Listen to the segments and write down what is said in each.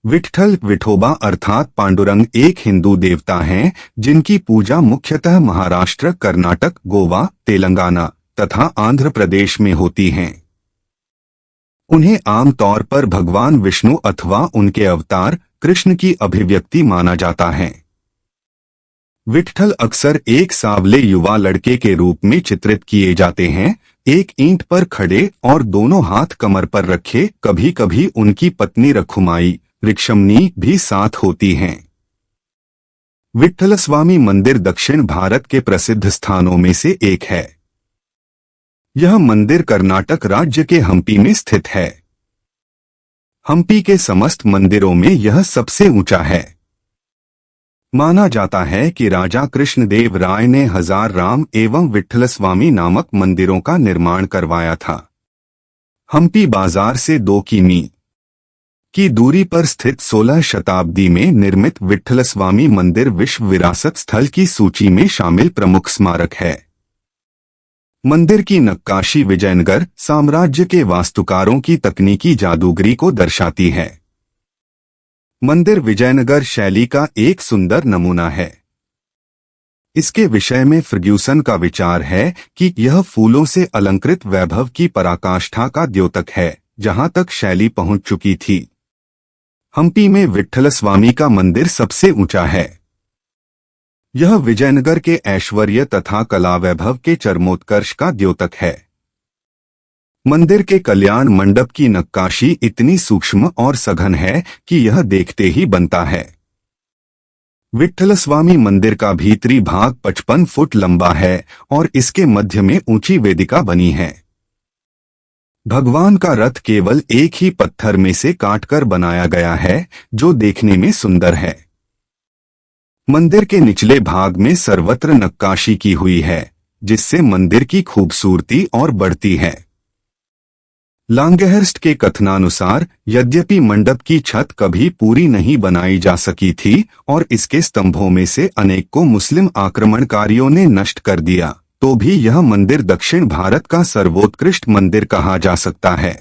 विट्ठल विठोबा अर्थात पांडुरंग एक हिंदू देवता हैं जिनकी पूजा मुख्यतः महाराष्ट्र, कर्नाटक, गोवा, तेलंगाना तथा आंध्र प्रदेश में होती हैं। उन्हें आमतौर पर भगवान विष्णु अथवा उनके अवतार कृष्ण की अभिव्यक्ति माना जाता है। विट्ठल अक्सर एक सांवले युवा लड़के के रूप में चित्रित किए जाते हैं, एक ईंट पर खड़े और दोनों हाथ कमर पर रखे। कभी कभी उनकी पत्नी रखुमाई रिक्षमनी भी साथ होती हैं। विट्ठलस्वामी मंदिर दक्षिण भारत के प्रसिद्ध स्थानों में से एक है। यह मंदिर कर्नाटक राज्य के हम्पी में स्थित है। हम्पी के समस्त मंदिरों में यह सबसे ऊंचा है। माना जाता है कि राजा कृष्णदेव राय ने 1000 राम एवं विट्ठलस्वामी नामक मंदिरों का निर्माण करवाया था। हम्पी बाजार से 2 किमी की दूरी पर स्थित 16 शताब्दी में निर्मित विट्ठलस्वामी मंदिर विश्व विरासत स्थल की सूची में शामिल प्रमुख स्मारक है। मंदिर की नक्काशी विजयनगर साम्राज्य के वास्तुकारों की तकनीकी जादूगरी को दर्शाती है। मंदिर विजयनगर शैली का एक सुंदर नमूना है। इसके विषय में फर्ग्यूसन का विचार है कि यह फूलों से अलंकृत वैभव की पराकाष्ठा का द्योतक है, जहां तक शैली पहुंच चुकी थी। हम्पी में विट्ठलस्वामी का मंदिर सबसे ऊंचा है। यह विजयनगर के ऐश्वर्य तथा कला वैभव के चरमोत्कर्ष का द्योतक है। मंदिर के कल्याण मंडप की नक्काशी इतनी सूक्ष्म और सघन है कि यह देखते ही बनता है। विट्ठलस्वामी मंदिर का भीतरी भाग 55 फुट लंबा है और इसके मध्य में ऊंची वेदिका बनी है। भगवान का रथ केवल एक ही पत्थर में से काटकर बनाया गया है, जो देखने में सुंदर है। मंदिर के निचले भाग में सर्वत्र नक्काशी की हुई है, जिससे मंदिर की खूबसूरती और बढ़ती है। लांगेहर्स्ट के कथनानुसार यद्यपि मंडप की छत कभी पूरी नहीं बनाई जा सकी थी और इसके स्तंभों में से अनेक को मुस्लिम आक्रमणकारियों ने नष्ट कर दिया, तो भी यह मंदिर दक्षिण भारत का सर्वोत्कृष्ट मंदिर कहा जा सकता है।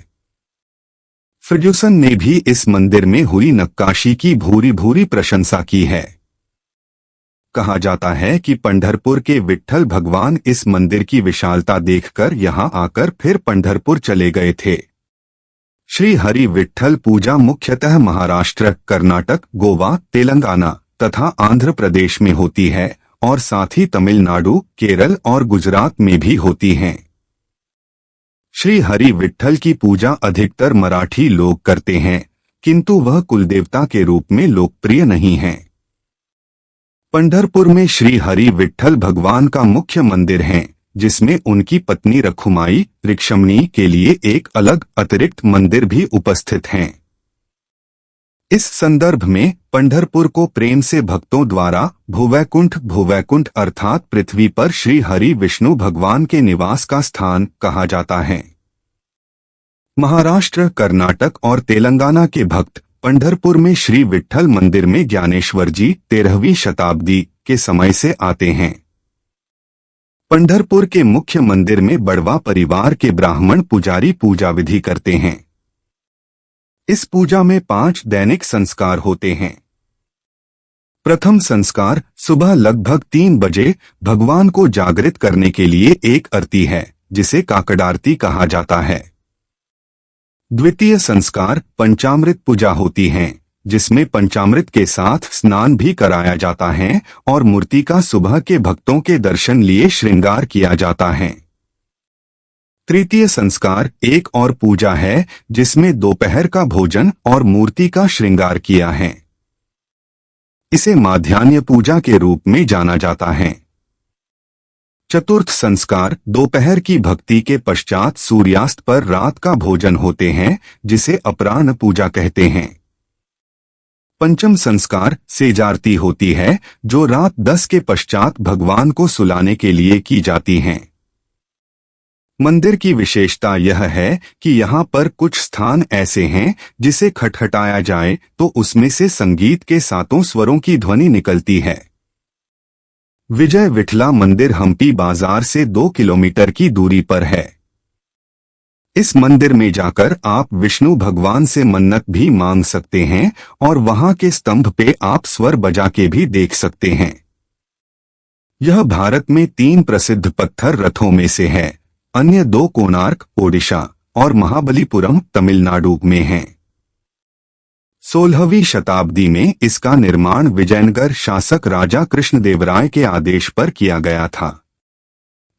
फर्ग्यूसन ने भी इस मंदिर में हुई नक्काशी की भूरी भूरी प्रशंसा की है। कहा जाता है कि पंढरपुर के विट्ठल भगवान इस मंदिर की विशालता देखकर यहां आकर फिर पंढरपुर चले गए थे। श्री हरि विट्ठल पूजा मुख्यतः महाराष्ट्र, कर्नाटक, गोवा, तेलंगाना तथा आंध्र प्रदेश में होती है और साथ ही तमिलनाडु, केरल और गुजरात में भी होती हैं। श्री हरि विट्ठल की पूजा अधिकतर मराठी लोग करते हैं, किंतु वह कुलदेवता के रूप में लोकप्रिय नहीं है। पंढरपुर में श्री हरि विट्ठल भगवान का मुख्य मंदिर है, जिसमें उनकी पत्नी रखुमाई रिक्षमनी के लिए एक अलग अतिरिक्त मंदिर भी उपस्थित हैं। इस संदर्भ में पंढरपुर को प्रेम से भक्तों द्वारा भूवैकुंठ अर्थात पृथ्वी पर श्री हरि विष्णु भगवान के निवास का स्थान कहा जाता है। महाराष्ट्र, कर्नाटक और तेलंगाना के भक्त पंढरपुर में श्री विट्ठल मंदिर में ज्ञानेश्वर जी 13वीं शताब्दी के समय से आते हैं। पंढरपुर के मुख्य मंदिर में बड़वा परिवार के ब्राह्मण पुजारी पूजा विधि करते हैं। इस पूजा में 5 दैनिक संस्कार होते हैं। प्रथम संस्कार सुबह लगभग 3 बजे भगवान को जागृत करने के लिए एक आरती है, जिसे काकडारती कहा जाता है। द्वितीय संस्कार पंचामृत पूजा होती है, जिसमें पंचामृत के साथ स्नान भी कराया जाता है और मूर्ति का सुबह के भक्तों के दर्शन लिए श्रृंगार किया जाता है। तृतीय संस्कार एक और पूजा है, जिसमें दोपहर का भोजन और मूर्ति का श्रृंगार किया है। इसे माध्याह्न पूजा के रूप में जाना जाता है। चतुर्थ संस्कार दोपहर की भक्ति के पश्चात सूर्यास्त पर रात का भोजन होते हैं, जिसे अपराह्न पूजा कहते हैं। पंचम संस्कार सेजारती होती है, जो रात 10 के पश्चात भगवान को सुलाने के लिए की जाती हैं। मंदिर की विशेषता यह है कि यहाँ पर कुछ स्थान ऐसे हैं जिसे खटखटाया जाए तो उसमें से संगीत के 7 स्वरों की ध्वनि निकलती है। विजय विठला मंदिर हम्पी बाजार से 2 किलोमीटर की दूरी पर है। इस मंदिर में जाकर आप विष्णु भगवान से मन्नत भी मांग सकते हैं और वहां के स्तंभ पे आप स्वर बजा के भी देख सकते हैं। यह भारत में 3 प्रसिद्ध पत्थर रथों में से है। अन्य 2 कोणार्क ओडिशा और महाबलीपुरम तमिलनाडु में हैं। 16वीं शताब्दी में इसका निर्माण विजयनगर शासक राजा कृष्णदेवराय के आदेश पर किया गया था।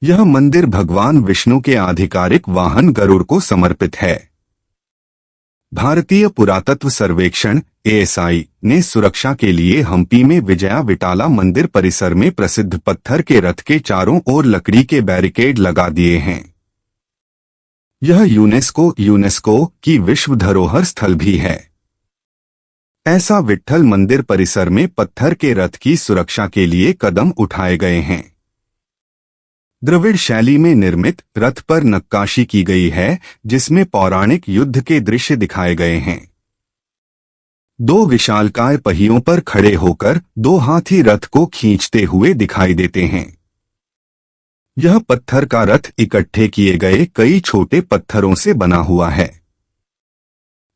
यह मंदिर भगवान विष्णु के आधिकारिक वाहन गरुड़ को समर्पित है। भारतीय पुरातत्व सर्वेक्षण ASI ने सुरक्षा के लिए हम्पी में विजया विटाला मंदिर परिसर में प्रसिद्ध पत्थर के रथ के चारों ओर लकड़ी के बैरिकेड लगा दिए हैं। यह यूनेस्को की विश्व धरोहर स्थल भी है। ऐसा विट्ठल मंदिर परिसर में पत्थर के रथ की सुरक्षा के लिए कदम उठाए गए हैं। द्रविड़ शैली में निर्मित रथ पर नक्काशी की गई है, जिसमें पौराणिक युद्ध के दृश्य दिखाए गए हैं। 2 विशालकाय पहियों पर खड़े होकर 2 हाथी रथ को खींचते हुए दिखाई देते हैं। यह पत्थर का रथ इकट्ठे किए गए कई छोटे पत्थरों से बना हुआ है।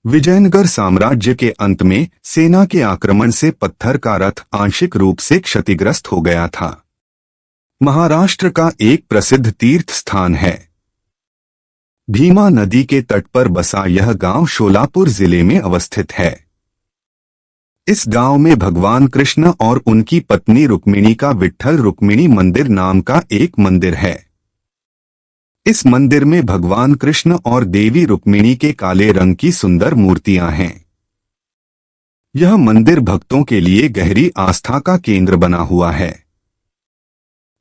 विजयनगर साम्राज्य के अंत में सेना के आक्रमण से पत्थर का रथ आंशिक रूप से क्षतिग्रस्त हो गया था। महाराष्ट्र का एक प्रसिद्ध तीर्थ स्थान है। भीमा नदी के तट पर बसा यह गांव शोलापुर जिले में अवस्थित है। इस गांव में भगवान कृष्ण और उनकी पत्नी रुक्मिणी का विट्ठल रुक्मिणी मंदिर नाम का एक मंदिर है। इस मंदिर में भगवान कृष्ण और देवी रुक्मिणी के काले रंग की सुंदर मूर्तियां हैं। यह मंदिर भक्तों के लिए गहरी आस्था का केंद्र बना हुआ है।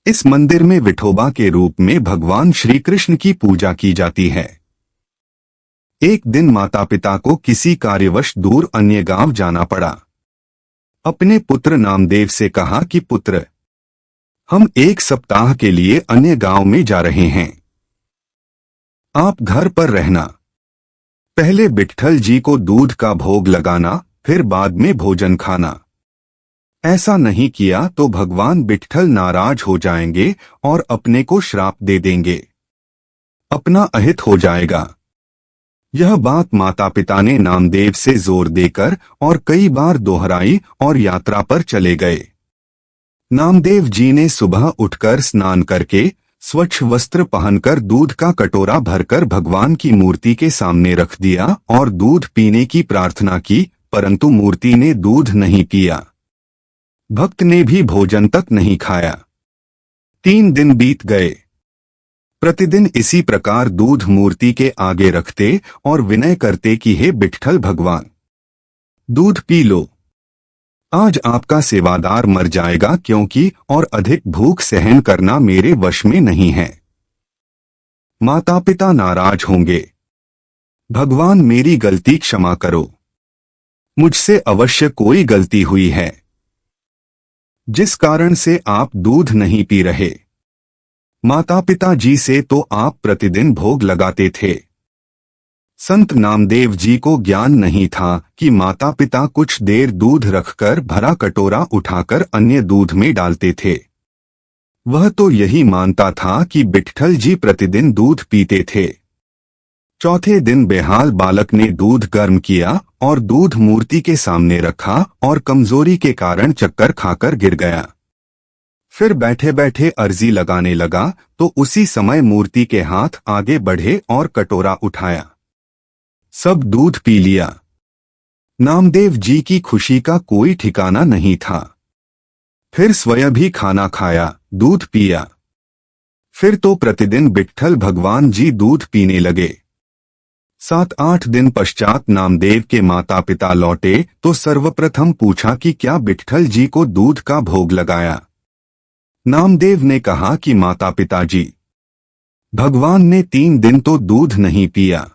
इस मंदिर में विठोबा के रूप में भगवान श्री कृष्ण की पूजा की जाती है। एक दिन माता पिता को किसी कार्यवश दूर अन्य गांव जाना पड़ा। अपने पुत्र नामदेव से कहा कि पुत्र, हम 1 सप्ताह के लिए अन्य गांव में जा रहे हैं। आप घर पर रहना। पहले विट्ठल जी को दूध का भोग लगाना, फिर बाद में भोजन खाना। ऐसा नहीं किया तो भगवान विट्ठल नाराज हो जाएंगे और अपने को श्राप दे देंगे। अपना अहित हो जाएगा। यह बात माता पिता ने नामदेव से जोर देकर और कई बार दोहराई और यात्रा पर चले गए। नामदेव जी ने सुबह उठकर स्नान करके स्वच्छ वस्त्र पहनकर दूध का कटोरा भरकर भगवान की मूर्ति के सामने रख दिया और दूध पीने की प्रार्थना की, परंतु मूर्ति ने दूध नहीं पिया। भक्त ने भी भोजन तक नहीं खाया। 3 दिन बीत गए। प्रतिदिन इसी प्रकार दूध मूर्ति के आगे रखते और विनय करते कि हे विट्ठल भगवान, दूध पी लो। आज आपका सेवादार मर जाएगा क्योंकि और अधिक भूख सहन करना मेरे वश में नहीं है। माता पिता नाराज होंगे। भगवान मेरी गलती क्षमा करो। मुझसे अवश्य कोई गलती हुई है, जिस कारण से आप दूध नहीं पी रहे। माता पिता जी से तो आप प्रतिदिन भोग लगाते थे। संत नामदेव जी को ज्ञान नहीं था कि माता पिता कुछ देर दूध रखकर भरा कटोरा उठाकर अन्य दूध में डालते थे। वह तो यही मानता था कि विट्ठल जी प्रतिदिन दूध पीते थे। चौथे दिन बेहाल बालक ने दूध गर्म किया और दूध मूर्ति के सामने रखा और कमजोरी के कारण चक्कर खाकर गिर गया। फिर बैठे बैठे अर्जी लगाने लगा तो उसी समय मूर्ति के हाथ आगे बढ़े और कटोरा उठाया। सब दूध पी लिया। नामदेव जी की खुशी का कोई ठिकाना नहीं था। फिर स्वयं भी खाना खाया, दूध पिया। फिर तो प्रतिदिन विट्ठल भगवान जी दूध पीने लगे। 7-8 दिन पश्चात नामदेव के माता पिता लौटे तो सर्वप्रथम पूछा कि क्या विट्ठल जी को दूध का भोग लगाया। नामदेव ने कहा कि माता पिता जी, भगवान ने 3 दिन तो दूध नहीं पिया।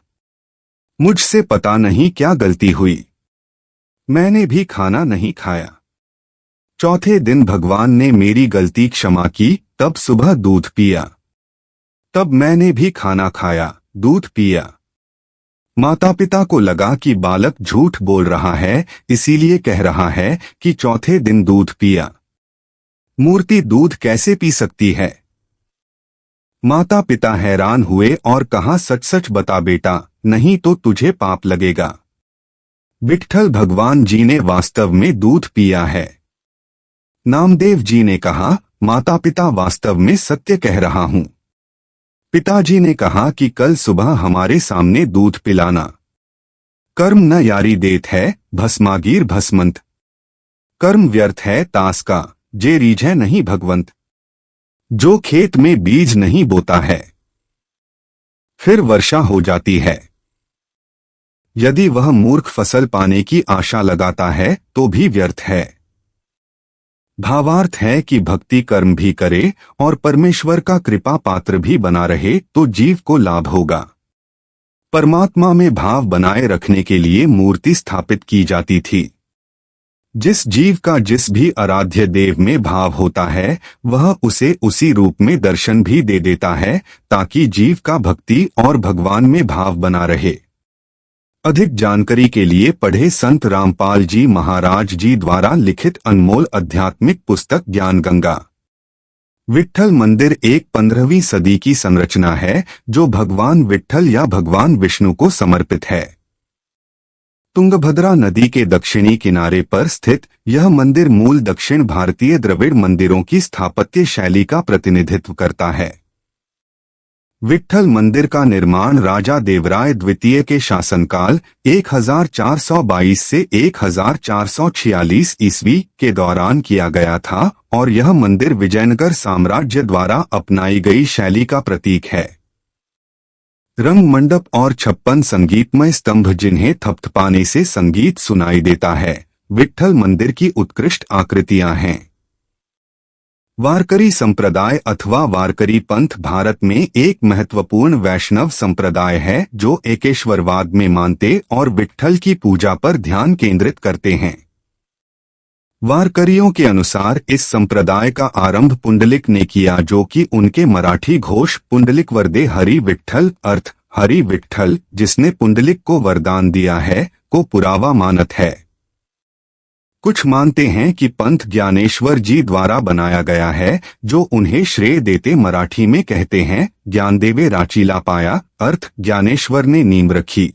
मुझसे पता नहीं क्या गलती हुई, मैंने भी खाना नहीं खाया। चौथे दिन भगवान ने मेरी गलती क्षमा की, तब सुबह दूध पिया। तब मैंने भी खाना खाया, दूध पिया। माता पिता को लगा कि बालक झूठ बोल रहा है, इसीलिए कह रहा है कि चौथे दिन दूध पिया। मूर्ति दूध कैसे पी सकती है? माता पिता हैरान हुए और कहा, सच सच बता बेटा, नहीं तो तुझे पाप लगेगा। विट्ठल भगवान जी ने वास्तव में दूध पिया है। नामदेव जी ने कहा, माता पिता वास्तव में सत्य कह रहा हूं। पिताजी ने कहा कि कल सुबह हमारे सामने दूध पिलाना। कर्म न यारी देत है, भस्मागीर भस्मंत। कर्म व्यर्थ है तास का, जे रीझै नहीं भगवंत। जो खेत में बीज नहीं बोता है, फिर वर्षा हो जाती है। यदि वह मूर्ख फसल पाने की आशा लगाता है तो भी व्यर्थ है। भावार्थ है कि भक्ति कर्म भी करे और परमेश्वर का कृपा पात्र भी बना रहे तो जीव को लाभ होगा। परमात्मा में भाव बनाए रखने के लिए मूर्ति स्थापित की जाती थी। जिस जीव का जिस भी आराध्य देव में भाव होता है वह उसे उसी रूप में दर्शन भी दे देता है, ताकि जीव का भक्ति और भगवान में भाव बना रहे। अधिक जानकारी के लिए पढ़े संत रामपाल जी महाराज जी द्वारा लिखित अनमोल आध्यात्मिक पुस्तक ज्ञान गंगा। विट्ठल मंदिर एक 15वीं सदी की संरचना है जो भगवान विट्ठल या भगवान विष्णु को समर्पित है। तुंगभद्रा नदी के दक्षिणी किनारे पर स्थित यह मंदिर मूल दक्षिण भारतीय द्रविड़ मंदिरों की स्थापत्य शैली का प्रतिनिधित्व करता है। विट्ठल मंदिर का निर्माण राजा देवराय द्वितीय के शासनकाल 1422 से 1446 ईस्वी के दौरान किया गया था और यह मंदिर विजयनगर साम्राज्य द्वारा अपनाई गई शैली का प्रतीक है। रंग मंडप और 56 संगीतमय स्तंभ जिन्हें थपथपाने से संगीत सुनाई देता है, विट्ठल मंदिर की उत्कृष्ट आकृतियां हैं। वारकरी संप्रदाय अथवा वारकरी पंथ भारत में एक महत्वपूर्ण वैष्णव संप्रदाय है जो एकेश्वरवाद में मानते और विट्ठल की पूजा पर ध्यान केंद्रित करते हैं। वारकरियों के अनुसार इस संप्रदाय का आरंभ पुंडलिक ने किया, जो कि उनके मराठी घोष पुंडलिक वरदे हरि विट्ठल अर्थ हरि विट्ठल जिसने पुंडलिक को वरदान दिया है को पुरावा मानत है। कुछ मानते हैं कि पंथ ज्ञानेश्वर जी द्वारा बनाया गया है, जो उन्हें श्रेय देते मराठी में कहते हैं, ज्ञानदेवे राचीला पाया अर्थ ज्ञानेश्वर ने नींव रखी।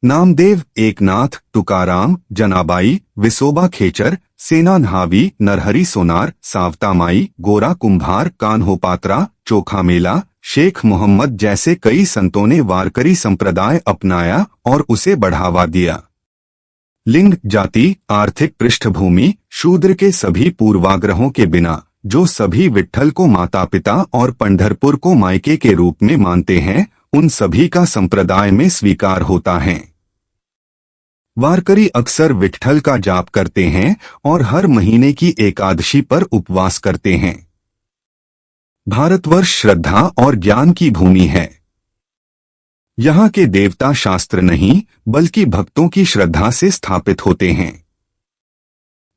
नामदेव, एकनाथ, तुकाराम, जनाबाई, विसोबा खेचर, सेना न्हावी, नरहरी सोनार, सावतामाई, गोरा कुंभार, कान्होपात्रा, चोखा मेला, शेख मोहम्मद जैसे कई संतों ने वारकरी संप्रदाय अपनाया और उसे बढ़ावा दिया। लिंग, जाति, आर्थिक पृष्ठभूमि, शूद्र के सभी पूर्वाग्रहों के बिना जो सभी विट्ठल को माता पिता और पंढरपुर को मायके के रूप में मानते हैं, उन सभी का संप्रदाय में स्वीकार होता है। वारकरी अक्सर विट्ठल का जाप करते हैं और हर महीने की एकादशी पर उपवास करते हैं। भारतवर्ष श्रद्धा और ज्ञान की भूमि है। यहाँ के देवता शास्त्र नहीं बल्कि भक्तों की श्रद्धा से स्थापित होते हैं।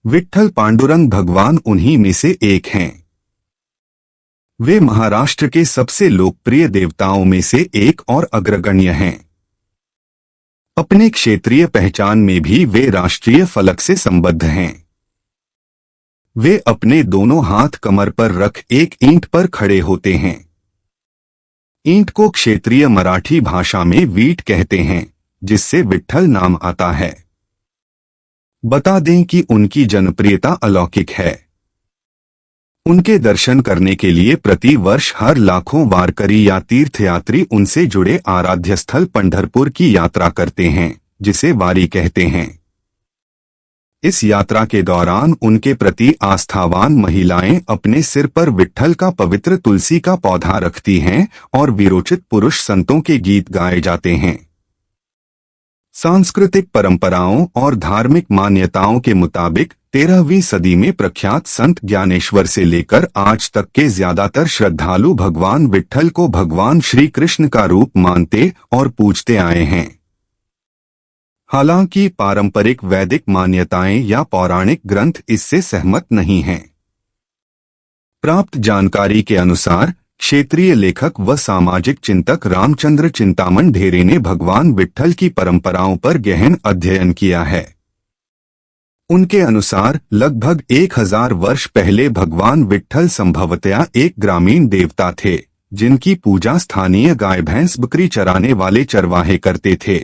विट्ठल पांडुरंग भगवान उन्हीं में से एक हैं। वे महाराष्ट्र के सबसे लोकप्रिय देवताओं में से एक और अग्रगण्य हैं। अपने क्षेत्रीय पहचान में भी वे राष्ट्रीय फलक से संबद्ध हैं। वे अपने दोनों हाथ कमर पर रख एक ईंट पर खड़े होते हैं। ईंट को क्षेत्रीय मराठी भाषा में वीट कहते हैं, जिससे विट्ठल नाम आता है। बता दें कि उनकी जनप्रियता अलौकिक है। उनके दर्शन करने के लिए प्रति वर्ष हर लाखों वारकरी या तीर्थयात्री उनसे जुड़े आराध्य स्थल पंढरपुर की यात्रा करते हैं, जिसे वारी कहते हैं। इस यात्रा के दौरान उनके प्रति आस्थावान महिलाएं अपने सिर पर विट्ठल का पवित्र तुलसी का पौधा रखती हैं और विरोचित पुरुष संतों के गीत गाए जाते हैं। सांस्कृतिक परंपराओं और धार्मिक मान्यताओं के मुताबिक 13वीं सदी में प्रख्यात संत ज्ञानेश्वर से लेकर आज तक के ज्यादातर श्रद्धालु भगवान विट्ठल को भगवान श्री कृष्ण का रूप मानते और पूजते आए हैं। हालांकि पारंपरिक वैदिक मान्यताएं या पौराणिक ग्रंथ इससे सहमत नहीं हैं। प्राप्त जानकारी के अनुसार क्षेत्रीय लेखक व सामाजिक चिंतक रामचंद्र चिंतामण ढेरे ने भगवान विट्ठल की परंपराओं पर गहन अध्ययन किया है। उनके अनुसार लगभग 1000 वर्ष पहले भगवान विट्ठल संभवतया एक ग्रामीण देवता थे, जिनकी पूजा स्थानीय गाय भैंस बकरी चराने वाले चरवाहे करते थे।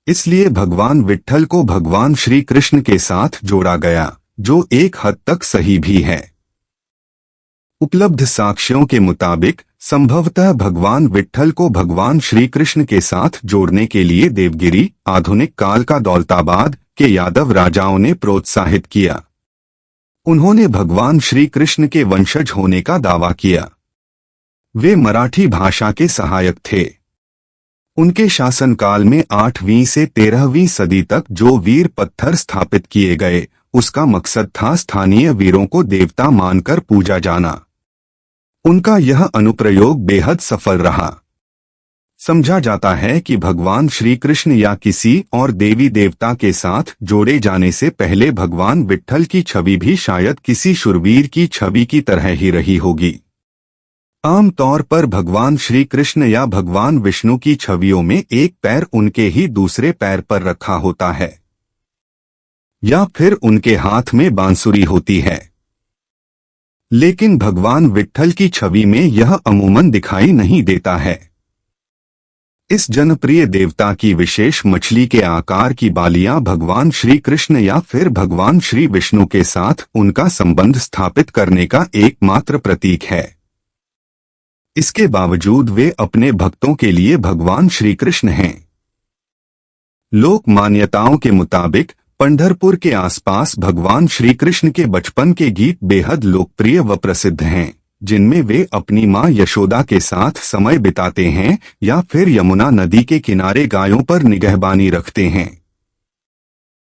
इसलिए भगवान विट्ठल को भगवान श्री कृष्ण के साथ जोड़ा गया, जो एक हद तक सही भी है। उपलब्ध साक्ष्यों के मुताबिक संभवतः भगवान विट्ठल को भगवान श्री कृष्ण के साथ जोड़ने के लिए देवगिरी, आधुनिक काल का दौलताबाद के यादव राजाओं ने प्रोत्साहित किया। उन्होंने भगवान श्री कृष्ण के वंशज होने का दावा किया। वे मराठी भाषा के सहायक थे। उनके शासनकाल में 8वीं से 13वीं सदी तक जो वीर पत्थर स्थापित किए गए, उसका मकसद था स्थानीय वीरों को देवता मानकर पूजा जाना। उनका यह अनुप्रयोग बेहद सफल रहा। समझा जाता है कि भगवान श्री कृष्ण या किसी और देवी देवता के साथ जोड़े जाने से पहले भगवान विट्ठल की छवि भी शायद किसी शूरवीर की छवि की तरह ही रही होगी। आम तौर पर भगवान श्री कृष्ण या भगवान विष्णु की छवियों में एक पैर उनके ही दूसरे पैर पर रखा होता है, या फिर उनके हाथ में बांसुरी होती है। लेकिन भगवान विट्ठल की छवि में यह अमूमन दिखाई नहीं देता है। इस जनप्रिय देवता की विशेष मछली के आकार की बालियां भगवान श्री कृष्ण या फिर भगवान श्री विष्णु के साथ उनका संबंध स्थापित करने का एकमात्र प्रतीक है। इसके बावजूद वे अपने भक्तों के लिए भगवान श्री कृष्ण हैं। लोक मान्यताओं के मुताबिक पंढरपुर के आसपास भगवान श्री कृष्ण के बचपन के गीत बेहद लोकप्रिय व प्रसिद्ध हैं, जिनमें वे अपनी मां यशोदा के साथ समय बिताते हैं या फिर यमुना नदी के किनारे गायों पर निगहबानी रखते हैं।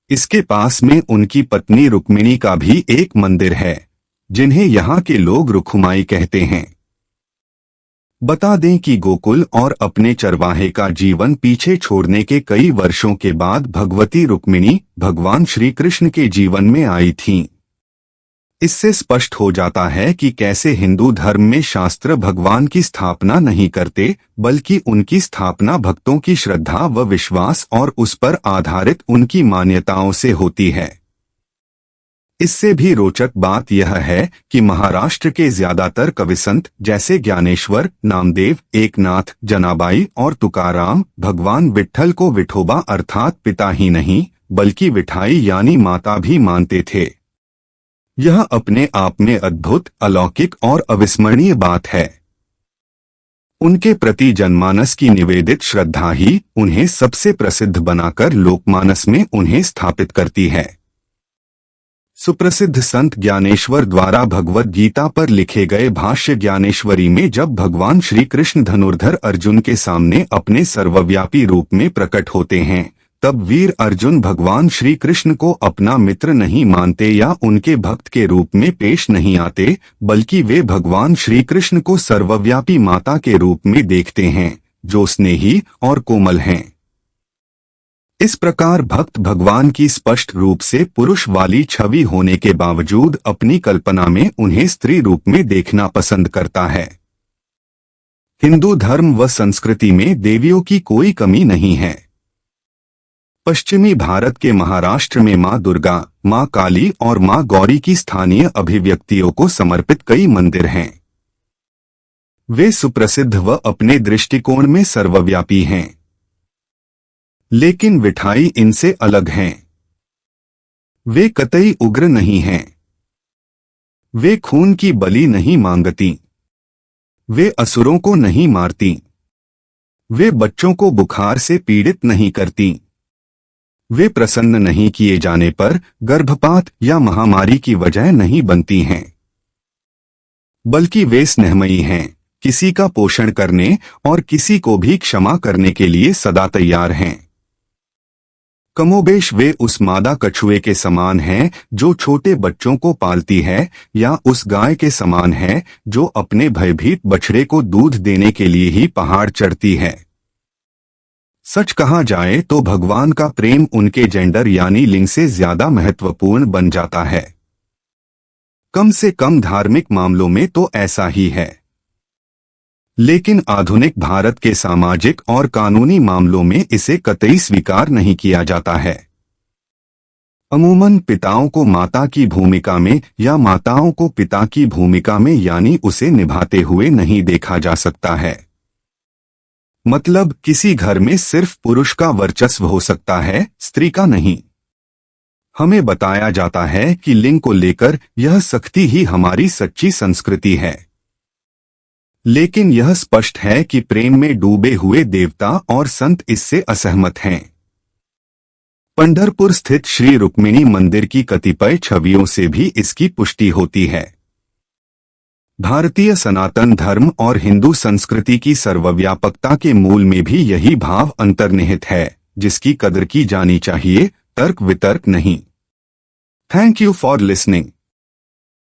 इसके पास में उनकी पत्नी रुक्मिणी का भी एक मंदिर है, जिन्हें यहाँ के लोग रुखुमाई कहते हैं। बता दें कि गोकुल और अपने चरवाहे का जीवन पीछे छोड़ने के कई वर्षों के बाद भगवती रुक्मिणी भगवान श्री कृष्ण के जीवन में आई थीं। इससे स्पष्ट हो जाता है कि कैसे हिंदू धर्म में शास्त्र भगवान की स्थापना नहीं करते, बल्कि उनकी स्थापना भक्तों की श्रद्धा व विश्वास और उस पर आधारित उनकी मान्यताओं से होती है। इससे भी रोचक बात यह है कि महाराष्ट्र के ज्यादातर कविसंत जैसे ज्ञानेश्वर, नामदेव, एकनाथ, जनाबाई और तुकाराम भगवान विट्ठल को विठोबा अर्थात पिता ही नहीं बल्कि विठाई यानी माता भी मानते थे। यह अपने आप में अद्भुत, अलौकिक और अविस्मरणीय बात है। उनके प्रति जनमानस की निवेदित श्रद्धा ही उन्हें सबसे प्रसिद्ध बनाकर लोकमानस में उन्हें स्थापित करती है। सुप्रसिद्ध संत ज्ञानेश्वर द्वारा भगवद गीता पर लिखे गए भाष्य ज्ञानेश्वरी में जब भगवान श्री कृष्ण धनुर्धर अर्जुन के सामने अपने सर्वव्यापी रूप में प्रकट होते हैं, तब वीर अर्जुन भगवान श्री कृष्ण को अपना मित्र नहीं मानते या उनके भक्त के रूप में पेश नहीं आते, बल्कि वे भगवान श्री कृष्ण को सर्वव्यापी माता के रूप में देखते हैं, जो स्नेही और कोमल हैं। इस प्रकार भक्त भगवान की स्पष्ट रूप से पुरुष वाली छवि होने के बावजूद अपनी कल्पना में उन्हें स्त्री रूप में देखना पसंद करता है। हिंदू धर्म व संस्कृति में देवियों की कोई कमी नहीं है। पश्चिमी भारत के महाराष्ट्र में मां दुर्गा, मां काली और मां गौरी की स्थानीय अभिव्यक्तियों को समर्पित कई मंदिर हैं। वे सुप्रसिद्ध व अपने दृष्टिकोण में सर्वव्यापी हैं। लेकिन विठाई इनसे अलग हैं। वे कतई उग्र नहीं हैं। वे खून की बलि नहीं मांगती। वे असुरों को नहीं मारती। वे बच्चों को बुखार से पीड़ित नहीं करती। वे प्रसन्न नहीं किए जाने पर गर्भपात या महामारी की वजह नहीं बनती हैं, बल्कि वे स्नेहमयी हैं, किसी का पोषण करने और किसी को भी क्षमा करने के लिए सदा तैयार हैं। कमोबेश वे उस मादा कछुए के समान हैं जो छोटे बच्चों को पालती है, या उस गाय के समान है जो अपने भयभीत बछड़े को दूध देने के लिए ही पहाड़ चढ़ती है। सच कहा जाए तो भगवान का प्रेम उनके जेंडर यानी लिंग से ज्यादा महत्वपूर्ण बन जाता है। कम से कम धार्मिक मामलों में तो ऐसा ही है, लेकिन आधुनिक भारत के सामाजिक और कानूनी मामलों में इसे कतई स्वीकार नहीं किया जाता है। अमूमन पिताओं को माता की भूमिका में या माताओं को पिता की भूमिका में यानी उसे निभाते हुए नहीं देखा जा सकता है। मतलब किसी घर में सिर्फ पुरुष का वर्चस्व हो सकता है, स्त्री का नहीं। हमें बताया जाता है कि लिंग को लेकर यह सख्ती ही हमारी सच्ची संस्कृति है। लेकिन यह स्पष्ट है कि प्रेम में डूबे हुए देवता और संत इससे असहमत हैं। पंढरपुर स्थित श्री रुक्मिणी मंदिर की कतिपय छवियों से भी इसकी पुष्टि होती है। भारतीय सनातन धर्म और हिंदू संस्कृति की सर्वव्यापकता के मूल में भी यही भाव अंतर्निहित है, जिसकी कदर की जानी चाहिए, तर्क वितर्क नहीं। Thank you for listening.